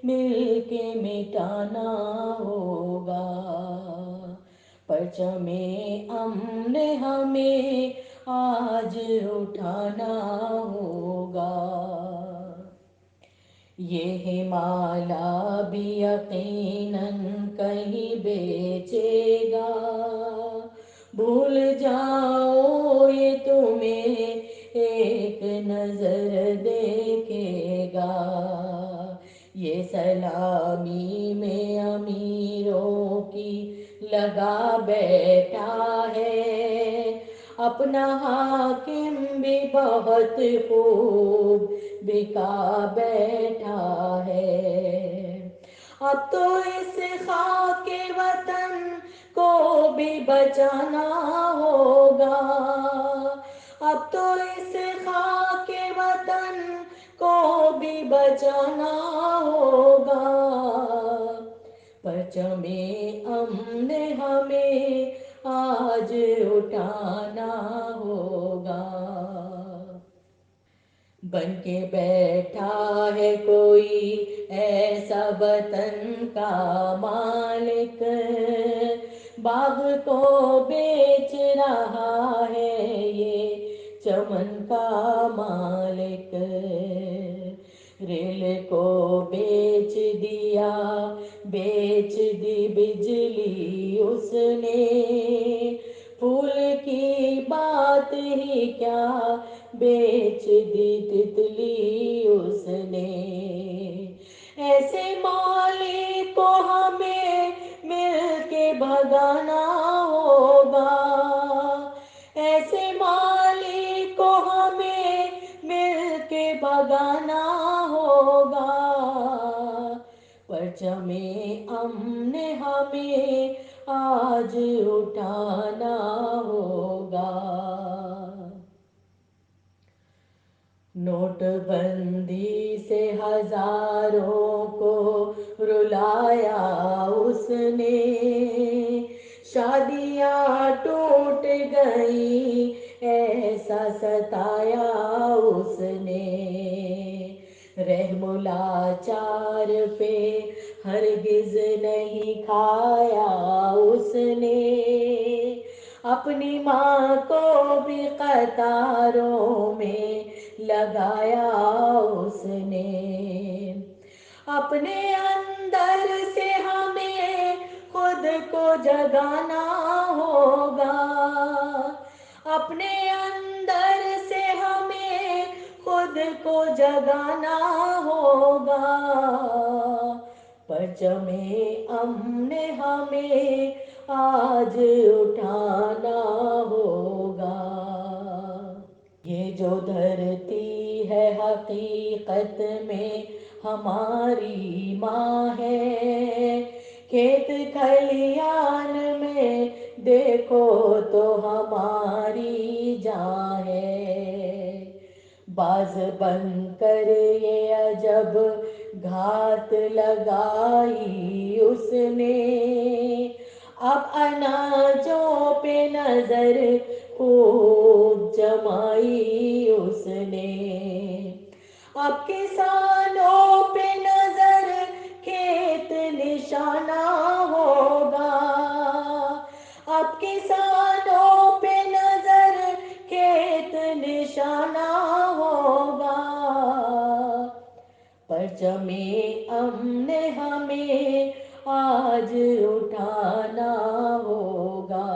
مل کے مٹانا ہوگا، پرچم امن ہمیں آج اٹھانا ہوگا۔ یہ ہمالا بھی یقیناً کہیں بیچے گا، بھول جاؤ یہ تمہیں ایک نظر دیکھے گا، یہ سلامی میں امیروں کی لگا بیٹھا ہے، اپنا حاکم بھی بہت خوب بکا بیٹھا ہے۔ اب تو اس خاک وطن کو بھی بچانا ہوگا، اب تو اس خاک وطن کو بھی بچانا ہوگا، پرچم امن ہمیں آج اٹھانا ہوگا۔ بن کے بیٹھا ہے کوئی ایسا وطن کا مالک، باغ کو بیچ رہا ہے یہ چمن کا مالک، ریل کو بیچ دیا، بیچ دی بجلی اس نے، پھول کی بات ہی کیا بیچ دی تتلی اس نے، ایسے مالک کو ہمیں مل کے بھگانا ہوگا، ایسے مالک کو ہمیں مل کے بھگانا ہوگا، پرچم امن ہمیں آج اٹھانا ہوگا۔ نوٹ بندی سے ہزاروں کو رلایا اس نے، شادیاں ٹوٹ گئیں ایسا ستایا اس نے، رحم لاچار پہ ہرگز نہیں کھایا اس نے، اپنی ماں کو بھی قطاروں میں لگایا اس نے، اپنے اندر سے ہمیں خود کو جگانا ہوگا، اپنے اندر سے ہمیں خود کو جگانا ہوگا، پرچم امن ہمیں آج اٹھانا ہوگا۔ یہ جو دھرتی ہے حقیقت میں ہماری ماں ہے، کھیت کھلیان میں دیکھو تو ہماری جاں ہے، باز بن کر یہ عجب گھات لگائی اس نے، اب اناجوں پہ نظر خوب جمائی اس نے، اب کسانوں پہ نظر کھیت نشانہ ہوگا، اب کسانوں پہ نظر کھیت نشانہ ہوگا، پرچم امن ہمیں آج اٹھانا ہوگا۔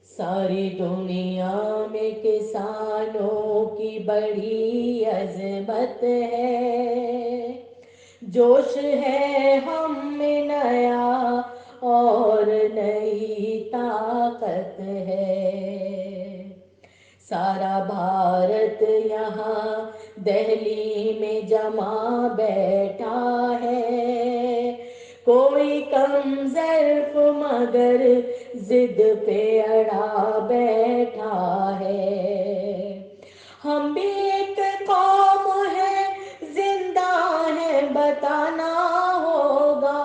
ساری دنیا میں کسانوں کی بڑی عظمت ہے، جوش ہے ہم میں نیا اور نئی طاقت ہے، سارا بھارت یہاں دہلی میں جمع بیٹھا ہے، کوئی کم ظرف مگر ضد پہ اڑا بیٹھا ہے، ہم بھی ایک قوم ہے زندہ ہے بتانا ہوگا،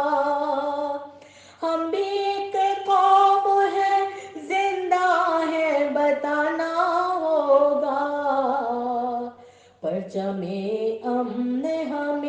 ہم بھی ایک قوم ہے زندہ ہے بتانا ہوگا، پرچم امن ہمیں